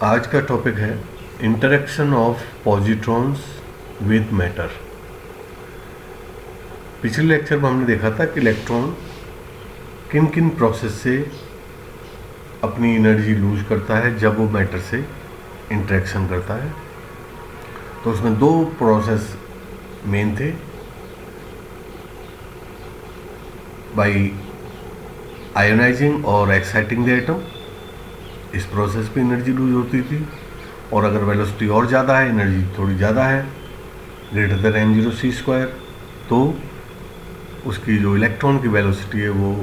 आज का टॉपिक है interaction of positrons with matter. पिछले लेक्चर में हमने देखा था कि इलेक्ट्रॉन किन किन प्रोसेस से अपनी एनर्जी लूज करता है जब वो मैटर से इंटरेक्शन करता है। तो उसमें दो प्रोसेस मेन थे, बाई आयोनाइजिंग और एक्साइटिंग द एटम। इस प्रोसेस पे एनर्जी लूज होती थी, और अगर वेलोसिटी और ज़्यादा है, एनर्जी थोड़ी ज़्यादा है, ग्रेटर देन m0c², तो उसकी जो इलेक्ट्रॉन की वेलोसिटी है वो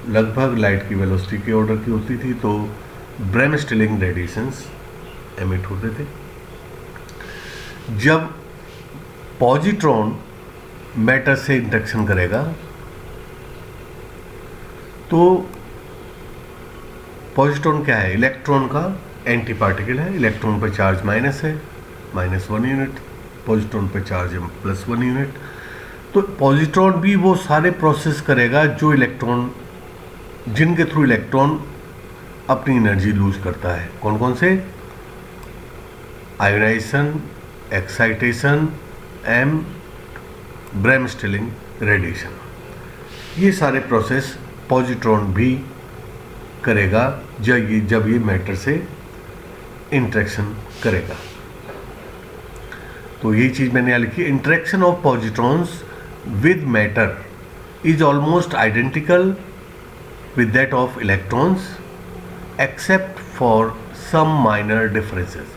लगभग लाइट की वेलोसिटी के ऑर्डर की होती थी। तो ब्रेमस्टेलिंग रेडिएशंस एमिट होते थे। जब पॉजिट्रॉन मैटर से इंटरेक्शन करेगा तो पॉजिट्रॉन क्या है? इलेक्ट्रॉन का एंटी पार्टिकल है। इलेक्ट्रॉन पर चार्ज माइनस है, -1 यूनिट। पॉजिट्रॉन पर चार्ज है +1 यूनिट। तो पॉजिट्रॉन भी वो सारे प्रोसेस करेगा जो इलेक्ट्रॉन, जिनके थ्रू इलेक्ट्रॉन अपनी एनर्जी लूज करता है। कौन कौन से? Ionisation, excitation and bremsstrahlung radiation. ये सारे प्रोसेस पॉजिट्रॉन भी करेगा जब ये मैटर से इंटरेक्शन करेगा। तो यही चीज़ मैंने यहाँ लिखी, interaction of positrons with matter is almost identical with that of electrons except for some minor differences।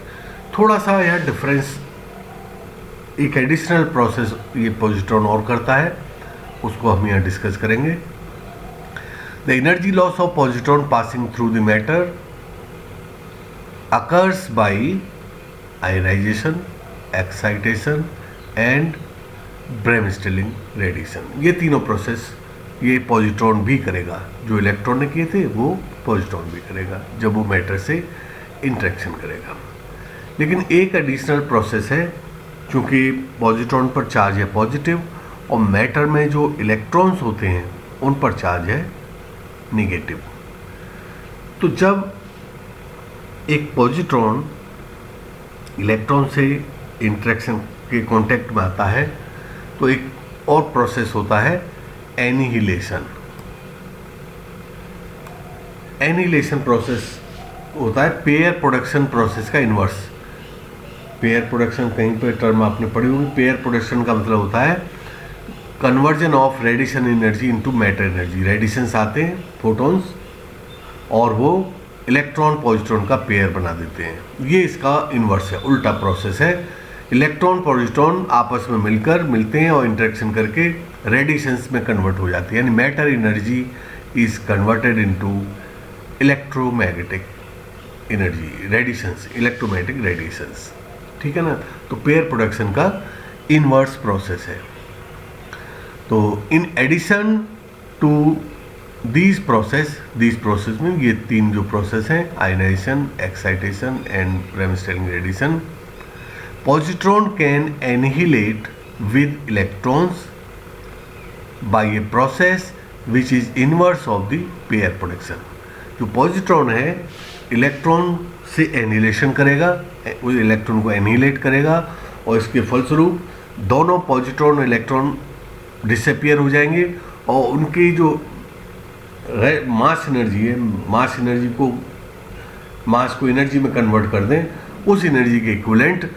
थोड़ा सा यह डिफरेंस, एक एडिशनल प्रोसेस ये पॉजिट्रॉन और करता है, उसको हम यहाँ डिस्कस करेंगे। The energy loss of positron passing through the matter occurs by ionisation, excitation and bremsstrahlung radiation. ये तीनों प्रोसेस ये पॉजिट्रॉन भी करेगा। जो इलेक्ट्रॉन ने किए थे वो पॉजिट्रॉन भी करेगा जब वो मैटर से इंटरेक्शन करेगा। लेकिन एक एडिशनल प्रोसेस है, क्योंकि पॉजिट्रॉन पर चार्ज है पॉजिटिव और मैटर में जो इलेक्ट्रॉन्स होते हैं उन पर चार्ज है निगेटिव। तो जब एक पॉजिट्रॉन इलेक्ट्रॉन से इंटरेक्शन के कांटेक्ट में आता है तो एक और प्रोसेस होता है एनिहिलेशन। एनिहिलेशन प्रोसेस होता है पेयर प्रोडक्शन प्रोसेस का इन्वर्स। पेयर प्रोडक्शन कहीं पे टर्म आपने पढ़ी होगी। पेयर प्रोडक्शन का मतलब होता है conversion of radiation energy into matter energy. Radiations आते हैं, फोटॉन्स, और वो इलेक्ट्रॉन पॉजिट्रॉन का पेयर बना देते हैं। ये इसका इन्वर्स है, उल्टा प्रोसेस है। इलेक्ट्रॉन पॉजिट्रॉन आपस में मिलते हैं और इंटरेक्शन करके रेडिएशंस में कन्वर्ट हो जाती है, यानी matter energy is converted into electromagnetic energy, radiations, electromagnetic radiations. ठीक है ना? तो पेयर प्रोडक्शन का इनवर्स प्रोसेस है। तो in addition to these process में ये तीन जो प्रोसेस हैं, ionisation, excitation and bremsstrahlung radiation, positron can annihilate with electrons by a process which is inverse of the pair production। जो पॉजिट्रॉन है इलेक्ट्रॉन से एनिहिलेशन करेगा, उस इलेक्ट्रॉन को एनिहिलेट करेगा, और इसके फलस्वरूप दोनों पॉजिट्रॉन और इलेक्ट्रॉन डिसअपियर हो जाएंगे, और उनकी जो मास एनर्जी है, मास को एनर्जी में कन्वर्ट कर दें, उस एनर्जी के इक्विवेलेंट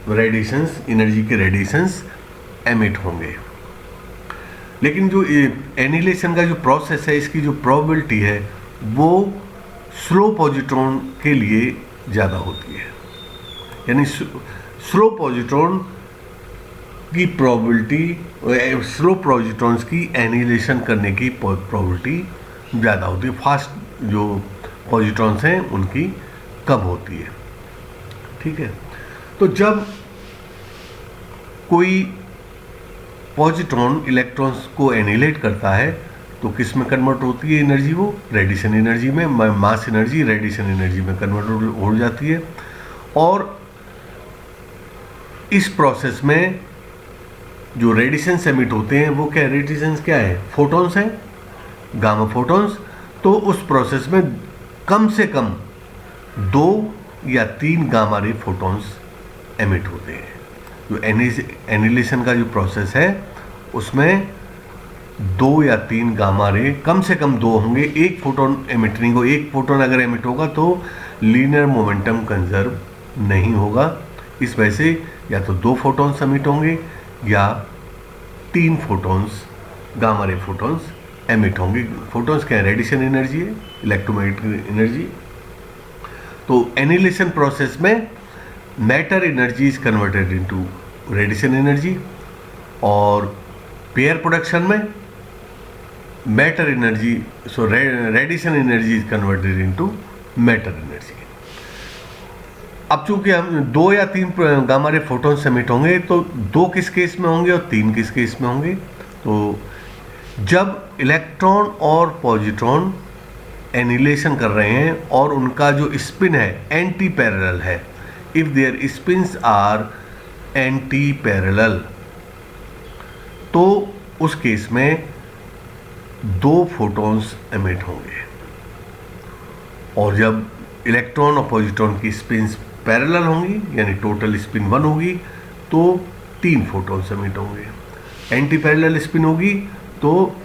रेडिएशंस, एनर्जी के रेडिएशंस एमिट होंगे। लेकिन जो एनिहिलेशन का जो प्रोसेस है, इसकी जो प्रोबेबिलिटी है वो स्लो पॉजिट्रॉन के लिए ज़्यादा होती है। यानी स्लो पॉजिट्रॉन की प्रोबेबिलिटी, स्लो पॉजिट्रॉन्स की एनिहिलेशन करने की प्रोबेबिलिटी ज़्यादा होती है। फास्ट जो पॉजिट्रॉन्स हैं उनकी कम होती है। ठीक है? तो जब कोई पॉजिट्रॉन इलेक्ट्रॉन्स को एनिहिलेट करता है तो किस में कन्वर्ट होती है एनर्जी? वो रेडिएशन एनर्जी में, मास एनर्जी रेडिएशन एनर्जी में कन्वर्ट हो जाती है। और इस प्रोसेस में जो रेडिएशंस एमिट होते हैं वो क्या, रेडिएशंस क्या है? फोटॉन्स हैं, गामा फोटॉन्स। तो उस प्रोसेस में कम से कम 2 या 3 गामा रे फोटॉन्स एमिट होते हैं। जो एनिलेशन का जो प्रोसेस है उसमें 2 या 3 गामा रे, कम से कम 2 होंगे, एक फोटोन एमिट नहीं हो। एक फोटोन अगर एमिट होगा तो लीनियर मोमेंटम कंजर्व नहीं होगा। इस वजह से या तो 2 फोटॉन्स एमिट होंगे या 3 photons gamma ray photons emit होंगे। फोटॉन्स क्या है? रेडिएशन एनर्जी है, इलेक्ट्रोमैग्नेटिक एनर्जी। तो एनिलेशन प्रोसेस में matter energy is converted into radiation energy, और पेयर प्रोडक्शन में matter energy radiation energy is converted into matter energy. अब चूंकि हम 2 या 3 गामा रे फोटॉन्स एमिट होंगे तो 2 किस केस में होंगे और 3 किस केस में होंगे? तो जब इलेक्ट्रॉन और पॉजिट्रॉन एनिलेशन कर रहे हैं और उनका जो स्पिन है एंटी पैरेलल है, if their spins are anti parallel, तो उस केस में 2 फोटॉन्स एमिट होंगे। और जब इलेक्ट्रॉन और पॉजिट्रॉन की स्पिन्स पैरेलल होंगी यानी टोटल स्पिन 1 होगी तो 3 फोटॉन्स एमिट होंगे। एंटी पैरेलल स्पिन होगी तो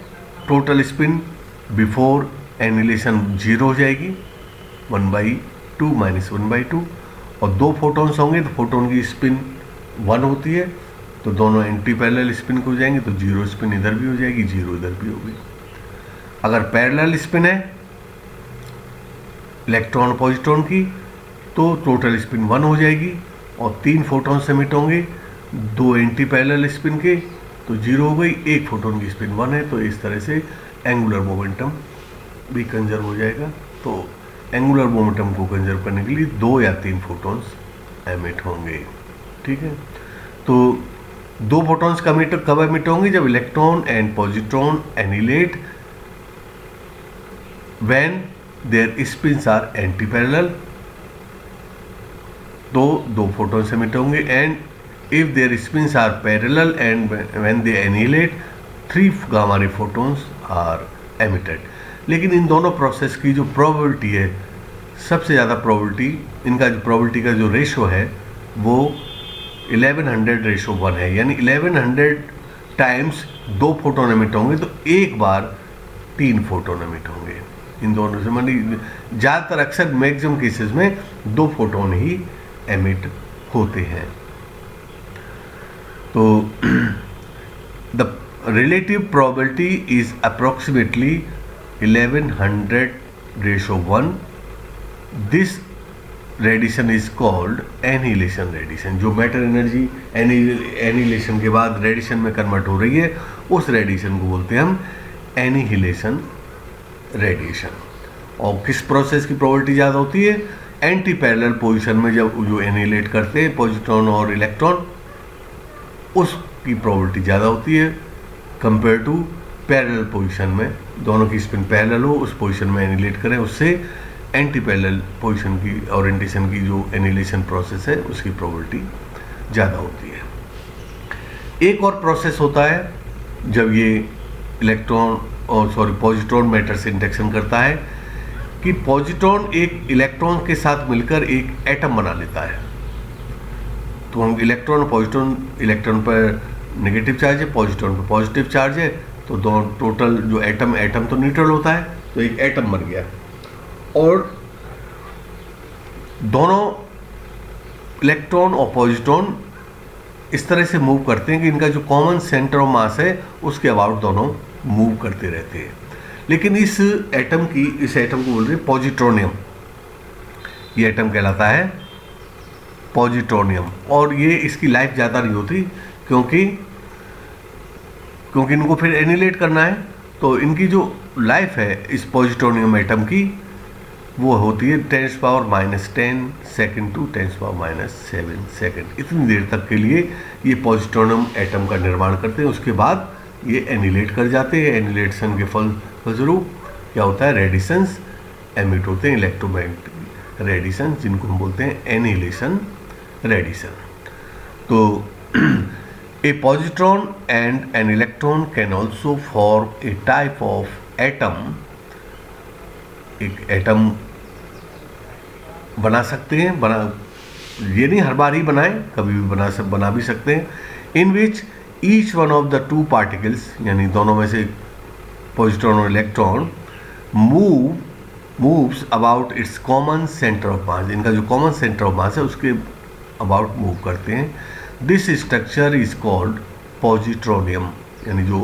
टोटल स्पिन बिफोर एनिलेशन 0 हो जाएगी, 1/2 माइनस 1/2। और 2 फोटॉन्स होंगे तो फोटोन की स्पिन 1 होती है, तो दोनों एंटी पैरेलल स्पिन हो जाएंगे, तो 0 स्पिन इधर भी हो जाएगी, 0 इधर भी होगी। अगर पैरेलल स्पिन है इलेक्ट्रॉन पॉजिट्रॉन की तो टोटल स्पिन 1 हो जाएगी और 3 फोटॉन्स एमिट होंगे, 2 एंटी पैरेलल स्पिन के, तो 0 हो गई। 1 फोटोन की स्पिन 1 है, तो इस तरह से एंगुलर मोमेंटम भी कंजर्व हो जाएगा। तो एंगुलर मोमेंटम को कंजर्व करने के लिए 2 या 3 फोटॉन्स एमिट होंगे। ठीक है, तो 2 फोटॉन्स कब एमिट होंगे? जब electron and positron annihilate when their spins are anti parallel, तो 2 फोटॉन्स एमिट होंगे। And if their spins are parallel and when they annihilate 3 gamma ray photons are emitted. लेकिन इन दोनों प्रोसेस की जो प्रोबेबिलिटी है, सबसे ज़्यादा प्रोबेबिलिटी, इनका जो प्रोबेबिलिटी का जो रेशो है वो 1100:1 है, यानी 1100 टाइम्स 2 फोटोन एमिट होंगे तो एक बार 3 फोटोन एमिट होंगे इन दोनों से। मतलब ज़्यादातर अक्सर मैक्सिमम केसेस में 2 फोटोन ही एमिट होते हैं। तो the relative probability is approximately 1100:1. This radiation is called annihilation radiation. जो मैटर एनर्जी एनिलेशन के बाद रेडिएशन में कन्वर्ट हो रही है उस रेडिएशन को बोलते हैं हम एनिहिलेशन रेडिएशन। और किस प्रोसेस की प्रोबेबिलिटी ज़्यादा होती है? एंटी पैरेलल पोजीशन में जब जो एनिलेट करते हैं पॉजिट्रॉन और इलेक्ट्रॉन, उसकी प्रोबेबिलिटी ज़्यादा होती है कंपेयर टू पैरेलल पोजीशन में, दोनों की स्पिन पैरेलल हो, उस पोजीशन में एनिलेट करें, उससे एंटी पैरेलल पोजीशन की ओरिएंटेशन की जो एनिलेशन प्रोसेस है उसकी प्रोबेबिलिटी ज़्यादा होती है। एक और प्रोसेस होता है जब ये पॉजिट्रॉन मैटर से इंटरेक्शन करता है कि पॉजिट्रॉन एक इलेक्ट्रॉन के साथ मिलकर एक एटम बना लेता है। तो हम इलेक्ट्रॉन पॉजिट्रॉन, इलेक्ट्रॉन पर नेगेटिव चार्ज है, पॉजिट्रॉन पर पॉजिटिव चार्ज है, तो दोनों टोटल जो एटम तो न्यूट्रल होता है, तो एक एटम बन गया। और दोनों इलेक्ट्रॉन और पॉजिट्रॉन इस तरह से मूव करते हैं कि इनका जो कॉमन सेंटर ऑफ मास है उसके अबाउट दोनों मूव करते रहते हैं। लेकिन इस एटम को बोल रहे हैं पॉजिट्रोनियम। ये एटम कहलाता है पॉजिट्रोनियम। और ये इसकी लाइफ ज़्यादा नहीं होती क्योंकि इनको फिर एनिलेट करना है, तो इनकी जो लाइफ है इस पॉजिट्रोनियम एटम की वो होती है 10⁻⁻10 सेकेंड टू 10⁻⁻7 सेकेंड। इतनी देर तक के लिए ये पॉजिट्रोनियम एटम का निर्माण करते हैं, उसके बाद ये एनिलेट कर जाते हैं। एनिलेशन के फलस्वरूप क्या होता है? रेडिएशंस एमिट होते हैं, इलेक्ट्रोमैग्नेटिक रेडिएशन, जिनको हम बोलते हैं एनिलेशन रेडिएशन। तो a positron and an electron can also form a type of atom। एक एटम बना सकते हैं, ये नहीं हर बार ही बनाएं, कभी भी बना भी सकते हैं, in which each one of the two particles, यानी दोनों में से पॉजिट्रॉन और electron moves about its common centre of mass, इनका जो कॉमन सेंटर ऑफ मास है उसके अबाउट मूव करते हैं। This structure is called positronium, यानी जो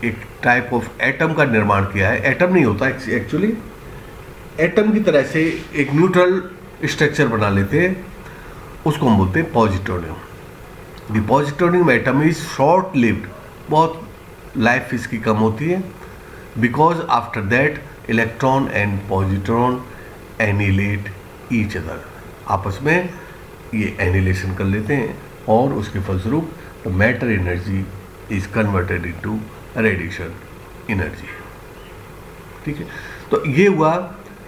एक टाइप ऑफ एटम का निर्माण किया है, एटम नहीं होता एक्चुअली, एटम की तरह से एक न्यूट्रल स्ट्रक्चर बना लेते हैं, उसको हम बोलते हैं positronium. The positronium atom is short lived, बहुत लाइफ इसकी कम होती है, because after that electron and positron annihilate each other, आपस में ये एनिलेशन कर लेते हैं और उसके फलस्वरूप the matter energy is converted into radiation energy. ठीक है, तो ये हुआ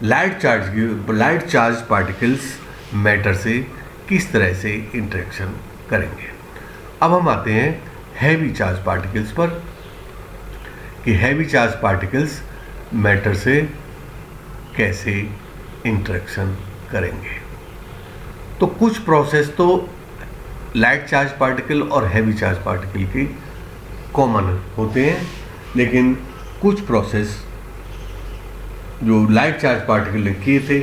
लाइट चार्ज पार्टिकल्स मैटर से किस तरह से इंटरेक्शन करेंगे। अब हम आते हैं हैवी चार्ज पार्टिकल्स पर, कि हैवी चार्ज पार्टिकल्स मैटर से कैसे इंटरेक्शन करेंगे। तो कुछ प्रोसेस तो लाइट चार्ज पार्टिकल और हैवी चार्ज पार्टिकल के कॉमन होते हैं, लेकिन कुछ प्रोसेस जो लाइट चार्ज पार्टिकल ने किए थे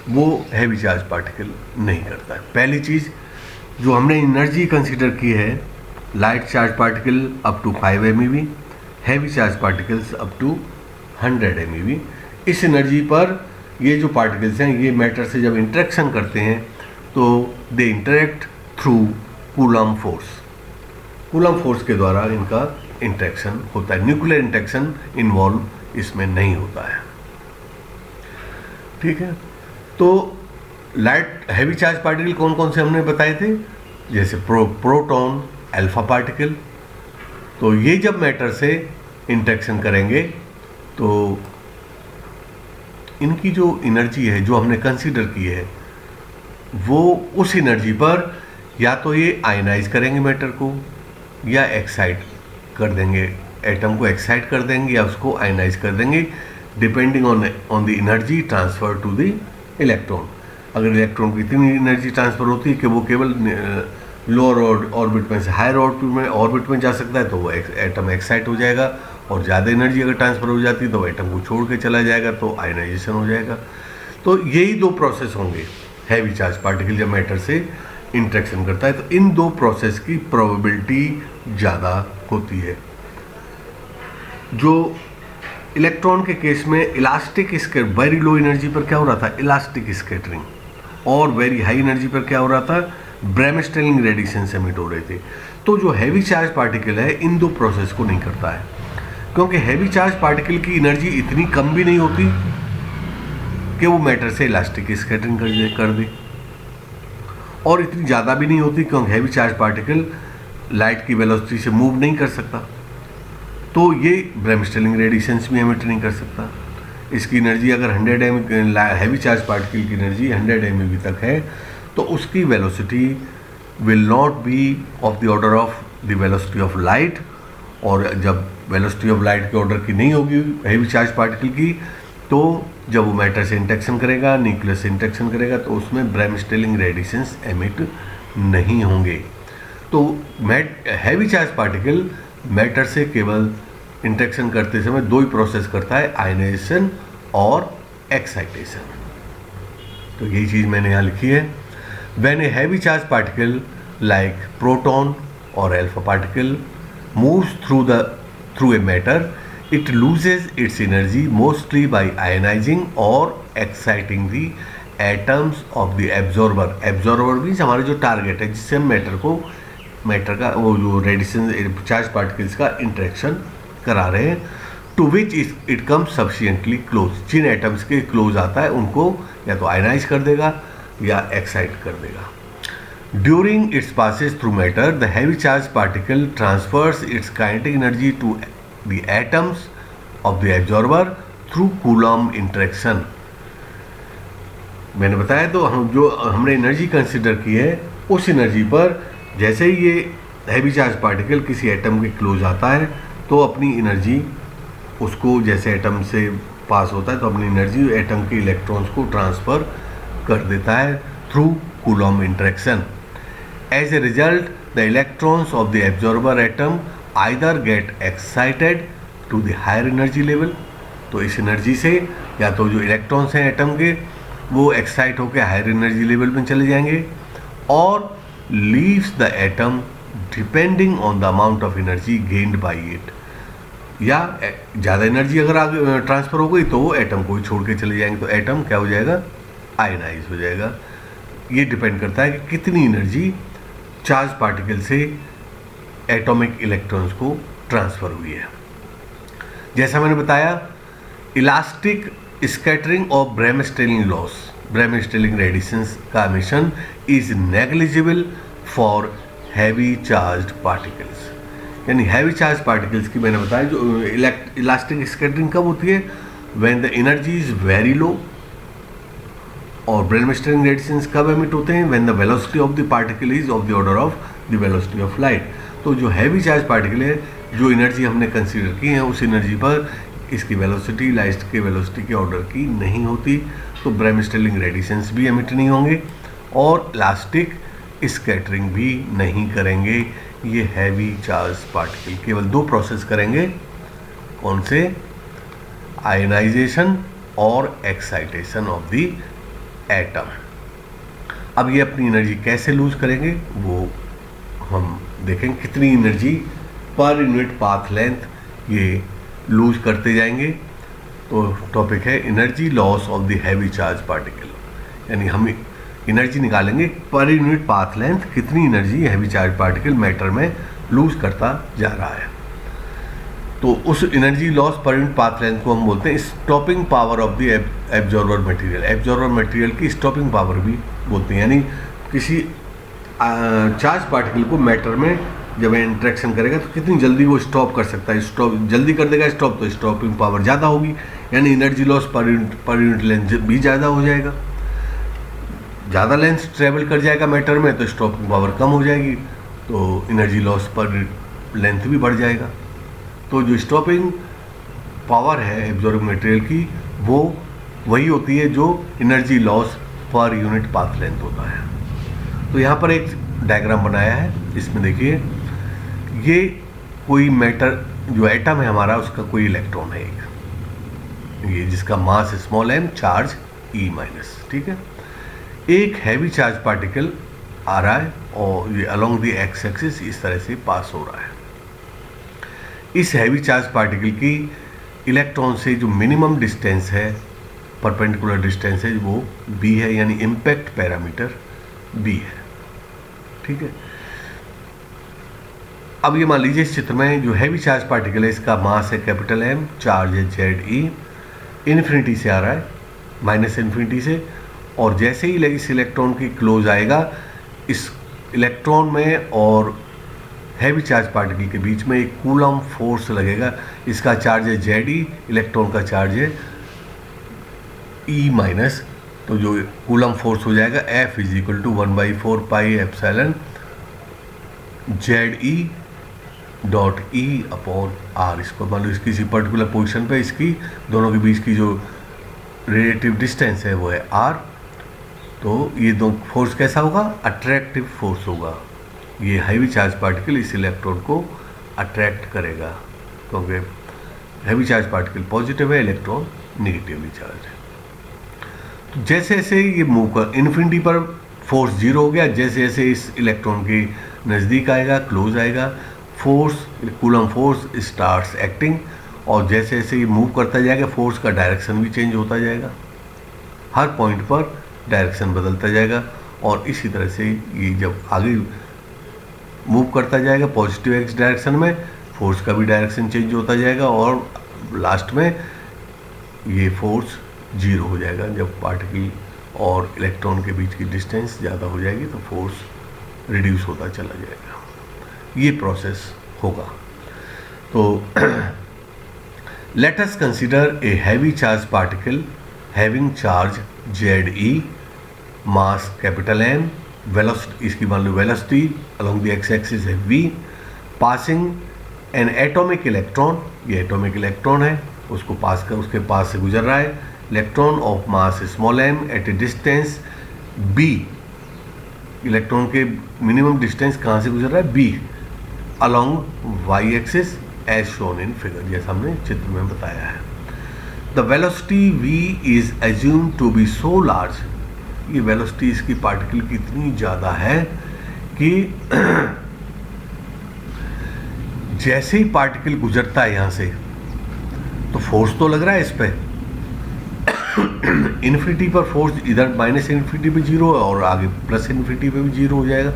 वो हैवी चार्ज पार्टिकल नहीं करता है। पहली चीज़ जो हमने एनर्जी कंसीडर की है, light charge particle up to 5 MeV, heavy charge particles up to 100 MeV। इस एनर्जी पर ये जो पार्टिकल्स हैं ये मैटर से जब इंटरेक्शन करते हैं तो they interact through coulomb force, coulomb force के द्वारा इनका इंटरेक्शन होता है, न्यूक्लियर इंटरेक्शन इन्वॉल्व इसमें नहीं होता है। ठीक है, तो लाइट हैवी चार्ज पार्टिकल कौन कौन से हमने बताए थे, जैसे प्रोटॉन, अल्फा पार्टिकल। तो ये जब मैटर से इंटरेक्शन करेंगे तो इनकी जो एनर्जी है जो हमने कंसीडर की है वो उस एनर्जी पर या तो ये आयनाइज करेंगे मैटर को या एक्साइट कर देंगे, एटम को एक्साइट कर देंगे या उसको आयनाइज कर देंगे, depending on the energy transfer to the electron. अगर इलेक्ट्रॉन की इतनी एनर्जी ट्रांसफर होती है कि वो केवल लोअर ऑर्बिट में से हायर ऑर्बिट में जा सकता है तो वो एटम एक्साइट हो जाएगा, और ज़्यादा एनर्जी अगर ट्रांसफर हो जाती है तो एटम को छोड़ के चला जाएगा तो आयनाइजेशन हो जाएगा। तो यही दो प्रोसेस होंगे हैवी चार्ज पार्टिकल जब मैटर से इंटरेक्शन करता है, तो इन दो प्रोसेस की प्रोबेबिलिटी ज़्यादा होती है। जो इलेक्ट्रॉन के केस में इलास्टिक वेरी लो एनर्जी पर क्या हो रहा था, इलास्टिक स्कैटरिंग, और वेरी हाई एनर्जी पर क्या हो रहा था, ब्रैमस्टेलिंग रेडिएशन एमिट हो रहे थे। तो जो हैवी चार्ज पार्टिकल है इन दो प्रोसेस को नहीं करता है, क्योंकि हैवी चार्ज पार्टिकल की एनर्जी इतनी कम भी नहीं होती कि वो मैटर से इलास्टिक स्कैटरिंग कर दे, और इतनी ज़्यादा भी नहीं होती क्योंकि हैवी चार्ज पार्टिकल लाइट की वेलोसिटी से मूव नहीं कर सकता, तो ये ब्रैमस्टेलिंग रेडिएशंस भी एमिट नहीं कर सकता। इसकी एनर्जी अगर 100 हैवी चार्ज पार्टिकल की एनर्जी 100 MeV तक है तो उसकी velocity will not be of the order of the velocity of light, और जब वेलोसिटी ऑफ लाइट के ऑर्डर की नहीं होगी हैवी चार्ज पार्टिकल की, तो जब वो मैटर से इंटरेक्शन करेगा, न्यूक्लियस से इंटरेक्शन करेगा, तो उसमें ब्रैमस्टेलिंग रेडिएशंस एमिट नहीं होंगे। तो हैवी चार्ज पार्टिकल मैटर से केवल इंटरेक्शन करते समय दो ही प्रोसेस करता है, आयनाइजेशन और एक्साइटेशन। तो यही चीज़ मैंने यहाँ लिखी है। When a heavy charge particle like proton और alpha particle moves through a matter, it loses its energy mostly by ionizing or exciting the atoms of the absorber. Absorber means हमारा जो टारगेट है जिससे हम मैटर का वो जो radiation charge particles का इंटरेक्शन करा रहे हैं, to which it comes sufficiently close. जिन एटम्स के क्लोज आता है उनको या तो आयनाइज कर देगा या एक्साइट कर देगा। During its passes through matter, the heavy charged particle transfers its kinetic energy to the atoms of the absorber through Coulomb interaction. मैंने बताया तो हमने एनर्जी कंसिडर की है, उस एनर्जी पर जैसे ही ये हैवी चार्ज पार्टिकल किसी एटम के क्लोज आता है तो अपनी एनर्जी उसको, जैसे एटम से पास होता है तो अपनी एनर्जी एटम के इलेक्ट्रॉन्स को ट्रांसफ़र कर देता है through Coulomb interaction. As a result the electrons of the absorber atom either get excited to the higher energy level, तो इस एनर्जी से या तो जो इलेक्ट्रॉन्स हैं एटम के वो एक्साइट होकर हायर एनर्जी लेवल में चले जाएंगे, और leaves the atom depending on the amount of energy gained by it, या ज़्यादा एनर्जी अगर आगे ट्रांसफ़र हो गई तो वो एटम को ही छोड़ के चले जाएंगे, तो एटम क्या हो जाएगा, आयनाइज हो जाएगा। ये डिपेंड करता है कि कितनी एनर्जी चार्ज पार्टिकल से एटॉमिक इलेक्ट्रॉन्स को ट्रांसफ़र हुई है। जैसा मैंने बताया, elastic scattering of bremsstrahlung loss, bremsstrahlung radiations का emission is negligible for heavy charged particles, यानी हैवी चार्ज पार्टिकल्स की मैंने बताया जो इलास्टिक स्कैटरिंग कब होती है, when the energy is very low, और ब्रेमस्टेलिंग रेडिएशंस कब एमिट होते हैं, when the velocity of the particle is of the order of the velocity of light. तो जो हैवी चार्ज पार्टिकल है, जो एनर्जी हमने कंसीडर की है उस एनर्जी पर इसकी वेलोसिटी लाइट के वेलोसिटी के ऑर्डर की नहीं होती, तो ब्रेमस्टेलिंग रेडिएशंस भी एमिट नहीं होंगे और इलास्टिक स्कैटरिंग भी नहीं करेंगे। ये हैवी चार्ज पार्टिकल केवल दो प्रोसेस करेंगे, कौन से, आयनाइजेशन और एक्साइटेशन ऑफ द एटम। अब ये अपनी एनर्जी कैसे लूज करेंगे वो हम देखेंगे, कितनी energy per unit path length ये लूज करते जाएंगे। तो टॉपिक है energy loss of the heavy charge particle, यानी हम एनर्जी निकालेंगे पर यूनिट पाथ लेंथ, कितनी energy heavy charge particle matter में लूज करता जा रहा है। तो उस energy loss per unit path length को हम बोलते हैं stopping power of the absorber material. Absorber material की स्टॉपिंग पावर भी बोलते हैं, यानी किसी चार्ज पार्टिकल को मैटर में जब इंटरेक्शन करेगा तो कितनी जल्दी वो स्टॉप कर सकता है, स्टॉप जल्दी कर देगा स्टॉप, तो स्टॉपिंग पावर ज़्यादा होगी, यानी energy loss per unit length भी ज़्यादा हो जाएगा। ज़्यादा लेंथ ट्रेवल कर जाएगा मैटर में तो स्टॉपिंग पावर कम हो जाएगी, तो एनर्जी लॉस पर लेंथ भी बढ़ जाएगा। तो जो स्टॉपिंग पावर है एब्जॉर्बिंग मटेरियल की वो वही होती है जो energy loss per unit path length होता है। तो यहाँ पर एक डायग्राम बनाया है, इसमें देखिए ये कोई मैटर जो एटम है हमारा उसका कोई इलेक्ट्रॉन है एक, ये जिसका मास small m charge E minus, ठीक है। एक हैवी चार्ज पार्टिकल आ रहा है और ये अलोंग द एक्स एक्सिस इस तरह से पास हो रहा है। इस हैवी चार्ज पार्टिकल की इलेक्ट्रॉन से जो मिनिमम डिस्टेंस है, परपेंडिकुलर डिस्टेंस है, वो b है, यानी इम्पैक्ट पैरामीटर b है, ठीक है। अब ये मान लीजिए इस चित्र में जो हैवी चार्ज पार्टिकल है इसका मास है कैपिटल M, चार्ज है ZE, इन्फिनिटी से आ रहा है, माइनस इन्फिनिटी से, और जैसे ही इस इलेक्ट्रॉन की क्लोज आएगा इस इलेक्ट्रॉन में और हैवी चार्ज पार्टिकल के बीच में एक कूलम फोर्स लगेगा। इसका चार्ज है ZE, इलेक्ट्रॉन का चार्ज है E माइनस, तो जो कूलम फोर्स हो जाएगा F is equal to 1/4 pi epsilon ZE dot E upon R। इसको मान लो किसी पर्टिकुलर पोजीशन पे इसकी दोनों के बीच की जो रिलेटिव डिस्टेंस है वो है R, तो ये दो फोर्स कैसा होगा, अट्रैक्टिव फोर्स होगा। ये हैवी चार्ज पार्टिकल इस इलेक्ट्रॉन को अट्रैक्ट करेगा, क्योंकि हैवी चार्ज पार्टिकल पॉजिटिव है, इलेक्ट्रॉन निगेटिवली चार्ज है। तो जैसे जैसे ये मूव कर इन्फिनिटी पर फोर्स जीरो हो गया, जैसे जैसे इस इलेक्ट्रॉन के नज़दीक आएगा, क्लोज आएगा, force coulomb force starts acting, और जैसे जैसे ये मूव करता जाएगा फोर्स का डायरेक्शन भी चेंज होता जाएगा, हर पॉइंट पर डायरेक्शन बदलता जाएगा, और इसी तरह से ये जब आगे मूव करता जाएगा पॉजिटिव एक्स डायरेक्शन में, फोर्स का भी डायरेक्शन चेंज होता जाएगा, और लास्ट में ये फोर्स जीरो हो जाएगा। जब पार्टिकल और इलेक्ट्रॉन के बीच की डिस्टेंस ज़्यादा हो जाएगी तो फोर्स रिड्यूस होता चला जाएगा, ये प्रोसेस होगा। तो let us consider a heavy charge particle having charge ZE, mass capital M, velocity इसकी मान लो velocity along the x axis है v, passing an atomic electron, ये एटॉमिक इलेक्ट्रॉन है उसको पास कर उसके पास से गुजर रहा है, electron of mass small m at a distance b, electron के मिनिमम डिस्टेंस कहाँ से गुजर रहा है, b along y axis as shown in figure, जैसा हमने चित्र में बताया है। The velocity v is assume to be so large, ये वेलोसिटी इसकी पार्टिकल की इतनी ज़्यादा है कि जैसे ही पार्टिकल गुजरता है यहाँ से तो फोर्स तो लग रहा है इस पर, इन्फिनिटी पर फोर्स इधर माइनस इन्फिनिटी पे जीरो है और आगे प्लस इन्फिनिटी पे भी जीरो हो जाएगा।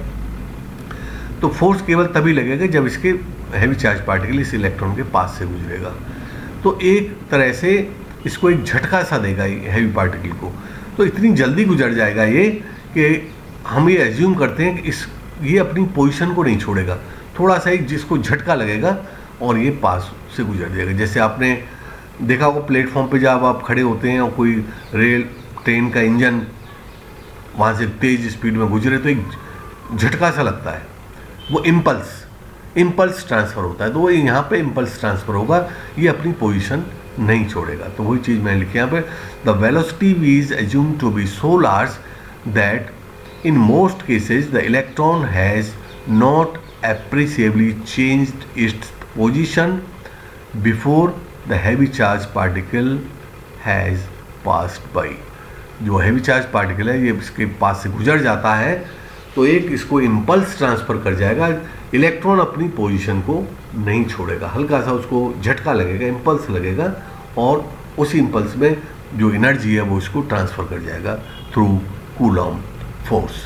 तो फोर्स केवल तभी लगेगा जब इसके हैवी चार्ज पार्टिकल इस इलेक्ट्रॉन के पास से गुजरेगा। तो एक तरह से इसको एक झटका सा देगा ये हैवी पार्टिकल को, तो इतनी जल्दी गुजर जाएगा ये कि हम ये एज्यूम करते हैं कि ये अपनी पोजीशन को नहीं छोड़ेगा, थोड़ा सा एक जिसको झटका लगेगा और ये पास से गुजर जाएगा। जैसे आपने देखा होगा प्लेटफॉर्म पे जब आप खड़े होते हैं और कोई रेल ट्रेन का इंजन वहाँ से तेज़ स्पीड में गुजरे तो एक झटका सा लगता है, वो इम्पल्स ट्रांसफ़र होता है। तो वो यहाँ पे इम्पल्स ट्रांसफ़र होगा, ये अपनी पोजीशन नहीं छोड़ेगा। तो वही चीज़ मैंने लिखी यहाँ पे, the velocity v is assume to be so large that in most cases the electron has not appreciably changed its position before the heavy charge particle has passed by। जो हैवी चार्ज पार्टिकल है ये इसके पास से गुजर जाता है तो एक इसको इम्पल्स ट्रांसफ़र कर जाएगा, इलेक्ट्रॉन अपनी पोजीशन को नहीं छोड़ेगा, हल्का सा उसको झटका लगेगा, इम्पल्स लगेगा और उसी इम्पल्स में जो एनर्जी है वो इसको ट्रांसफ़र कर जाएगा थ्रू कूलॉम फोर्स।